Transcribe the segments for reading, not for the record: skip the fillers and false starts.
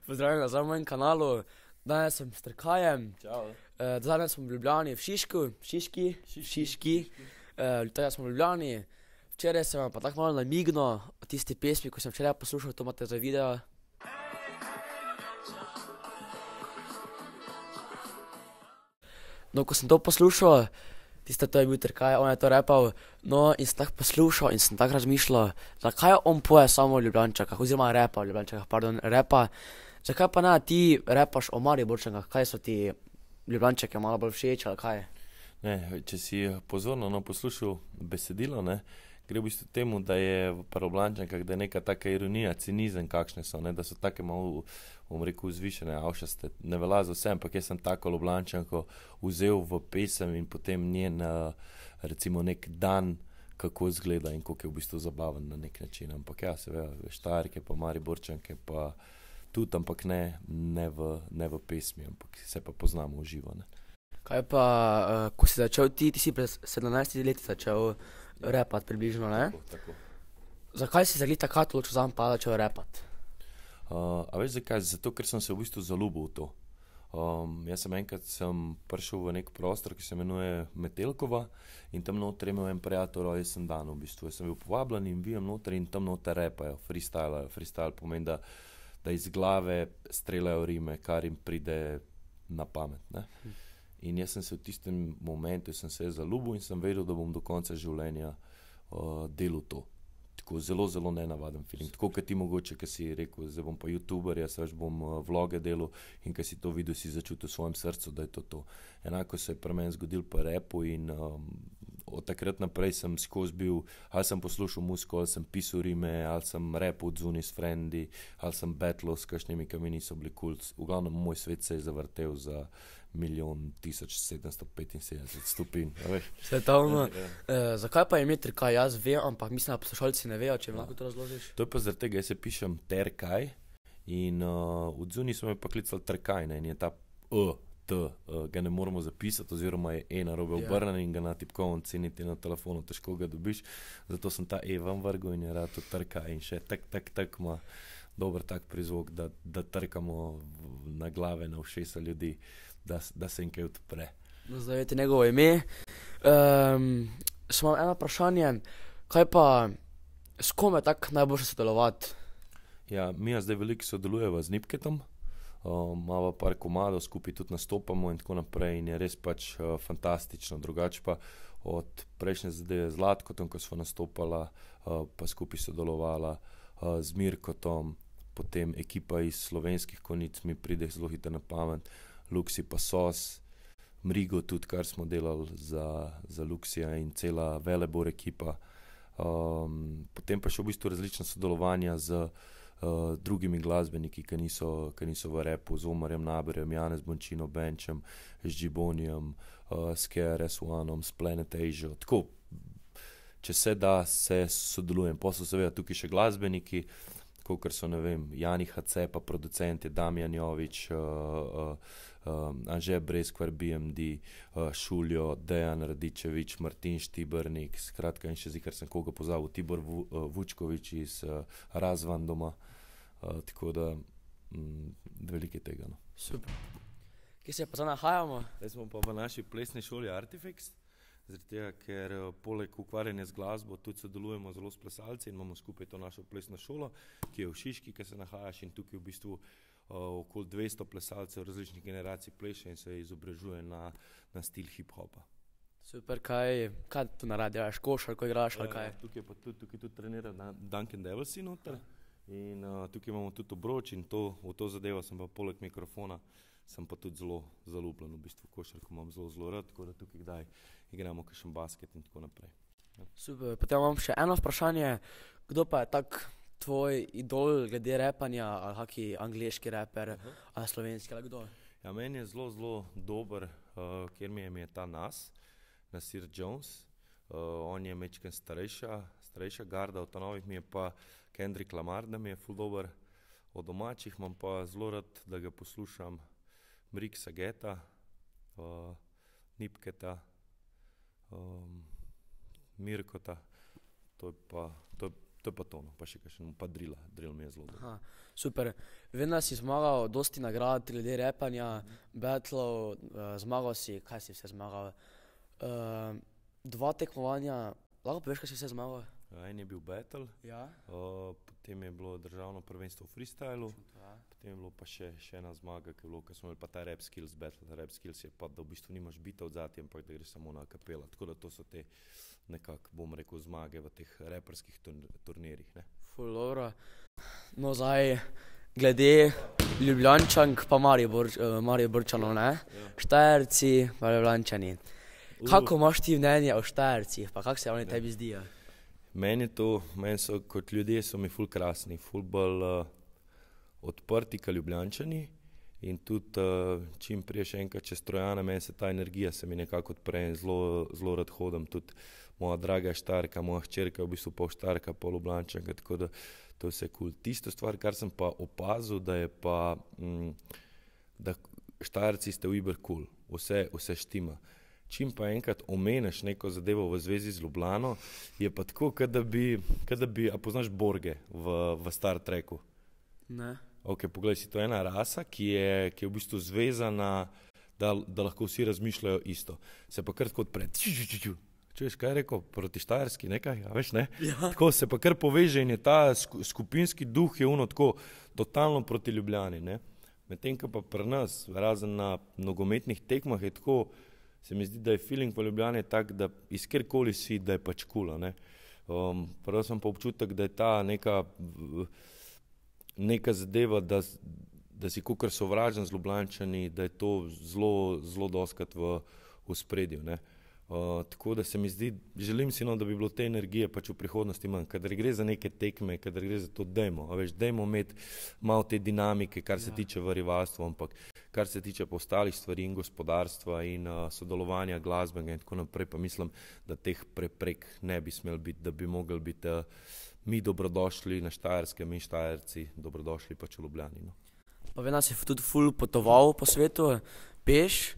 Pozdravljeni nazaj na mojem kanalu. Danes sem s Trkajem. Čau. Danes smo v Ljubljani, v Šiški. Danes smo v Ljubljani. Včeraj sem vam pa tako malo namignil o tisti pesmi, ko sem včeraj poslušal, to imate za video. No, ko sem to poslušal, to je bil Trkaj, on je to repal, no, in sem tako poslušal in sem tako razmišljal, zakaj on poje samo o Ljubljančankah, oziroma repa o Ljubljančankah, repa. Zakaj pa ne, ti repaš o Mariborčankah, kaj so ti Ljubljančanke malo bolj všeč, ali kaj? Ne, če si pozorno poslušal besedilo, ne, gre v bistvu temu, da je v Ljubljančankah, da je neka taka ironija, cinizem kakšne so, ne, da so take malo, bom rekel, vzvišene, avšaste, ne velja za vse, ampak jaz sem tako Ljubljančanko vzel v pesem in potem njen, recimo, nek dan, kako izgleda in koliko je v bistvu zabaven na nek način, ampak ja, seveda, Štajerke pa Mariborčanke pa tudi, ampak ne v pesmi, ampak se pa poznamo v živo, ne. Kaj pa, ko si začel ti si pred 17 leti začel repat približno, ne? Tako. Zakaj si se glih takrat odločil zanj pa začel repat? A veš zakaj? Zato, ker sem se v bistvu zaljubil v to. Jaz sem enkrat prišel v nek prostor, ki se imenuje Metelkova, in tam noter je imel en prijatelj rojsten dan v bistvu. Jaz sem bil povabljen in vijem noter in tam noter repajo, freestylajo. Freestyle pomeni, da iz glave streljajo rime, kar jim pride na pamet, ne. In jaz sem se v tistem momentu zaljubil in sem vedel, da bom do konca življenja delal to. Tako zelo, zelo nenavaden feeling. Tako kot ti mogoče, ki si rekel, zdaj bom pa youtuber, jaz veš bom vloge delal in ko si to videl, si začutil v svojem srcu, da je to to. Enako se je pri meni zgodilo pri rapu in od takrat naprej sem skozi bil, ali sem poslušal muziko, ali sem pisal rime, ali sem rapal odzunaj s frendi, ali sem battlal s kakšnimi, ki mi niso bili kul. V glavnem, moj svet se je zavrtel za 1.775 stopinj, a veš. Svetovno. Zakaj pa je ime Trkaj? Jaz vem, ampak mislim, da poslušalci ne vejo, če mi lahko to razložiš. To je pa zaradi tega, jaz se pišem Terkaj in odzunaj so me pa klicali Trkaj, ne, in je ta ga ne moramo zapisati, oziroma je narobe obrnen in ga na tipkovnem ceniti na telefonu, težko ga dobiš, zato sem ta ven vrgel in je rato Trkaj in še tak ima dober tak prizvok, da trkamo na glave, na ušesa ljudi, da se jim kaj odpre. No, zdaj vete njegovo ime. Še imam eno vprašanje, kaj pa, s kom je tako najboljše sodelovati? Ja, mi zdaj veliko sodelujeva z Nipketom, imava par komadov, skupaj tudi nastopamo in tako naprej in je res pač fantastično. Drugače pa od prejšnje zadeve z Zlatkotom, ko sva nastopala, pa skupaj sodelovala z Mirkotom, potem ekipa iz Slovenskih Konjic mi pride zelo hitro na pamet, Luksi pa Sos, Mrigo tudi, kar smo delali za Luksija in cela Velebor ekipa. Potem pa še v bistvu različna sodelovanja z drugimi glasbeniki, ki niso v rapu, z Omarjem Naberjem, Janez Bončino, Benčem, z Džibonijem, s KRS-Oneom, s Planet Asia, tako, če se da, se sodelujem. Potem so seveda tukaj še glasbeniki, kakor so, ne vem, Jani HC, pa producenti, Damjan Jovič, Anže Breskvar, BMD, Šuljo, Dejan Radičevič, Martin Štibernik, skratka in še zikar sem koga pozabil, Tibor Vučkovič iz Razvandoma, tako da veliko je tega, no. Super. Kje se pa zdaj nahajamo? Zdaj smo pa v naši plesni šoli Artifex, zaradi tega, ker poleg ukvarjanja z glasbo tudi sodelujemo zelo s plesalci in imamo skupaj to našo plesno šolo, ki je v Šiški, ki se nahajaš, in tukaj v bistvu okoli 200 plesalcev različnih generacij pleše in se izobražuje na stil hip-hopa. Super, kaj tu naradiš, košarko igraš ali kaj? Tukaj tudi trenira Duncan Devilsi noter in tukaj imamo tudi obroč in v to zadevo sem pa poleg mikrofona, sem pa tudi zelo zaljubljen v bistvu, košarko imam zelo rad, tako da tukaj kdaj igramo kakšen basket in tako naprej. Super, potem imam še eno vprašanje, kdo pa je tak tvoj idol glede repanja, ali kaki angleški reper, ali slovenski, ali kdo? Ja, meni je zelo dober, kjer mi je ta Nasir Jones, on je majčkeno starejša garda, od novih mi je pa Kendrick Lamar, da mi je ful dober, od domačih imam pa zelo rad, da ga poslušam Mrik Sageta, Nipketa, Mirkota, to je To je pa to, no. Pa še kakšen, pa drill mi je zelo dobro. Aha, super. Vem, da si zmagal dosti nagrad, glede repanja, battlov, zmagal si, kaj si vse zmagal? 2 tekmovanja, lahko poveš, kaj si vse zmagal? En je bil battle, Ja. potem je bilo državno prvenstvo v freestylu, potem je bilo pa še ena zmaga, ki smo imeli pa ta rap skills battle. Rap skills je pa, da v bistvu nimaš bita od zati, ampak da greš samo na kapela. Tako da to so te nekako, bom rekel, zmage v teh raperskih turnirjih, ne. Ful dobro. No, zdaj, glede Ljubljančank pa Mariborčanov, ne? Štajerci pa Ljubljančani. Kako imaš ti mnenje o Štajercih, pa kako se oni tebi zdijo? Meni so kot ljudje so mi ful krasni, ful bolj odprti ka Ljubljančani in tudi čim priješ enkrat čez Trojane, meni se ta energija se mi nekako odpre in zelo rad hodim. Tudi moja draga Štajerka, moja hčerka je v bistvu pol Štajerka, pol Ljubljančanka, tako da to je vse kul. Tisto stvar, kar sem pa opazil, da je pa, da Štajerci ste uber kul, vse štima. Čim pa enkrat omeniš neko zadevo v zvezi z Ljubljano, je pa tako, kot da bi, a poznaš Borge v Star Treku? Ne. Ok, poglej si, to je ena rasa, ki je v bistvu zvezana, da lahko vsi razmišljajo isto. Se pa kar tako odpre. Čuješ, kaj je rekel? Proti Štajerski nekaj, a veš, ne? Ja. Tako se pa kar poveže in je ta skupinski duh je tako totalno proti Ljubljani, ne? Medtem ko pa pri nas, razen na nogometnih tekmah je tako, se mi zdi, da je feeling v Ljubljani tak, da iz kjerkoli si, da je pač kul, ne. Prav sem pa občutek, da je ta neka zadeva, da si kakor sovražen z Ljubljančani, da je to zelo dostikrat v ospredju, ne. Tako da se mi zdi, želim si, no, da bi bilo te energije pač v prihodnosti manj, kadar gre za neke tekme, kadar gre za to, dajmo imeti malo te dinamike, kar se tiče v rivalstvu, ampak kar se tiče pa ostalih stvari in gospodarstva in sodelovanja glasbenega in tako naprej, pa mislim, da teh preprek ne bi smel biti, da bi mogli biti mi dobrodošli na Štajerskem in Štajerci dobrodošli pač v Ljubljani, no. Pa vem, da si tudi ful potoval po svetu, peš,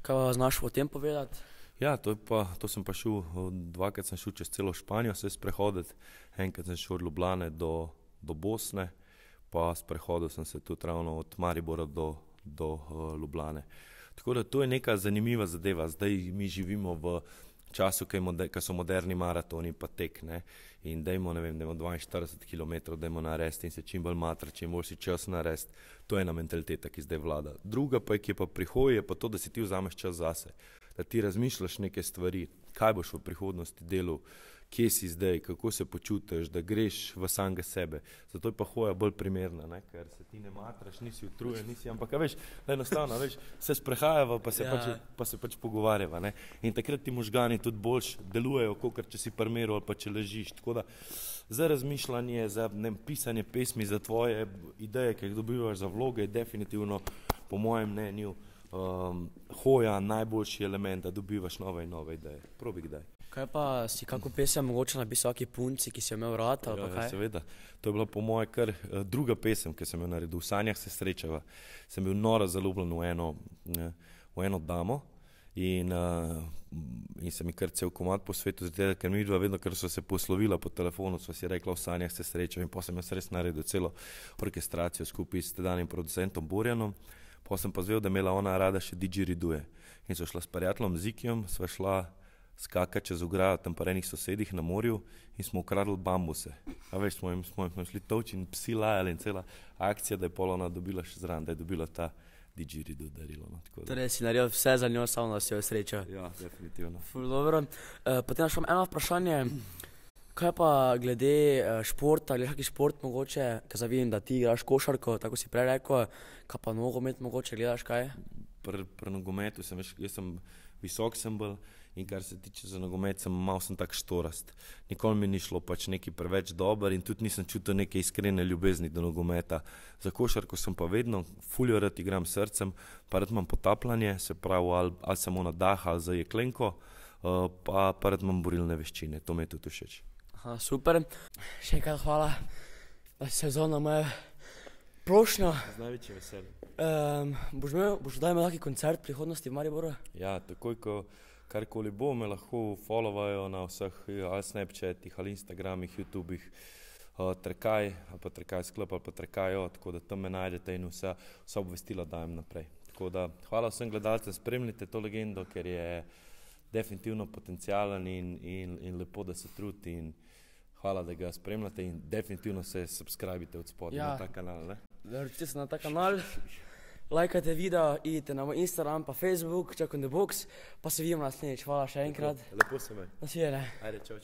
kaj znaš o tem povedati? Ja, to sem pa šel, 2krat sem šel čez celo Španijo se sprehoditi, enkrat sem šel od Ljubljane do Bosne, pa sprehodil sem se tudi ravno od Maribora do Ljubljane. Tako da to je neka zanimiva zadeva, zdaj mi živimo v času, ko so moderni maratoni pa tek, ne, in dajmo 42 km, dajmo narediti in se čim bolj matra, čim bolj si čas narediti, to je ena mentaliteta, ki zdaj vlada. Druga pa, ki je pa prihoji, je pa to, da si ti vzameš čas zase, da ti razmišljaš neke stvari, kaj boš v prihodnosti delal, kje si zdaj, kako se počutiš, da greš v samega sebe. Zato je pa hoja bolj primerna, ne? Ker se ti ne matraš, nisi utrujen, ampak veš, enostavno, veš, se sprehajava, pa se pač pogovarjava, ne? In takrat ti možgani tudi boljš delujejo, kakor če si pri miru ali pa če ležiš. Tako da za razmišljanje, za pisanje pesmi, za tvoje ideje, ki jih dobivaš za vloge, je definitivno, po mojem mnenju, hoja najboljši element, da dobivaš nove in nove ideje. Probi kdaj. Kaj pa si kako pesem mogoče napisal ki punci, ki si jo imel rad, ali pa kaj? Ja, seveda. To je bila po moje kar druga pesem, ki sem jo naredil. V sanjah se srečava. Sem bil noro zaljubljen v eno damo in sem mi kar cel komad po svetu, ker mi dva vedno, ker so se poslovila po telefonu, sva si rekla v sanjah se srečava in potem sem jaz res naredil celo orkestracijo skupaj s tedanjim producentom Borjanom. Potem sem pa zvel, da imela ona rada še didgeriduje. In so šla s prijateljem Zikijom, sva šla skakati čez ograjo tam pa enih sosedih na morju in smo ukradli bambuse. A veš, smo jim šli toči in psi lajali in cela akcija, da je pol ona dobila še zraven, da je dobila ta didgeridu darilo. No, torej si naredil vse za njo, samo da si jo srečal. Ja, definitivno. Ful dobro. Potem še eno vprašanje. Kaj pa glede športa, ali kakšen šport mogoče, ker zdaj vidim, da ti igraš košarko, tako si prej rekel, kaj pa nogomet mogoče gledaš kaj? Pri nogometu jaz sem visok sem bil in kar se tiče za nogomet, malo sem tak štorast. Nikoli mi ni šlo pač neki preveč dober in tudi nisem čutil neke iskrene ljubezni do nogometa. Za košarko sem pa vedno, fuljo rad igram srcem, pa rad imam potapljanje, se pravi ali samo na dah ali za jeklenko, pa rad imam borilne veščine, to mi je tudi všeč. Aha, super. Še enkrat hvala, da si se vzel na moje prošnjo. Z največjim veseljem. Boš daj imel taki koncert v prihodnosti v Mariboru? Ja, takoj, ko karkoli bo, me lahko followajo na vseh ali Snapchatih, ali Instagramih, YouTubih, Trekaj, ali pa Trekaj sklop, ali pa Trekajo, tako da tam me najdete in vsa obvestila dajem naprej. Tako da hvala vsem gledalcem, spremljite to legendo, ker je definitivno potencialen in lepo, da se trudi in hvala, da ga spremljate in definitivno se subscribite od spodaj na ta kanal. Naročite se na ta kanal, lajkajte video, idite na moj Instagram pa Facebook, Chuck in the Box, pa se vidimo naslednjič. Hvala še enkrat. Lepo se me. Nasvidenje. Ajde, čau.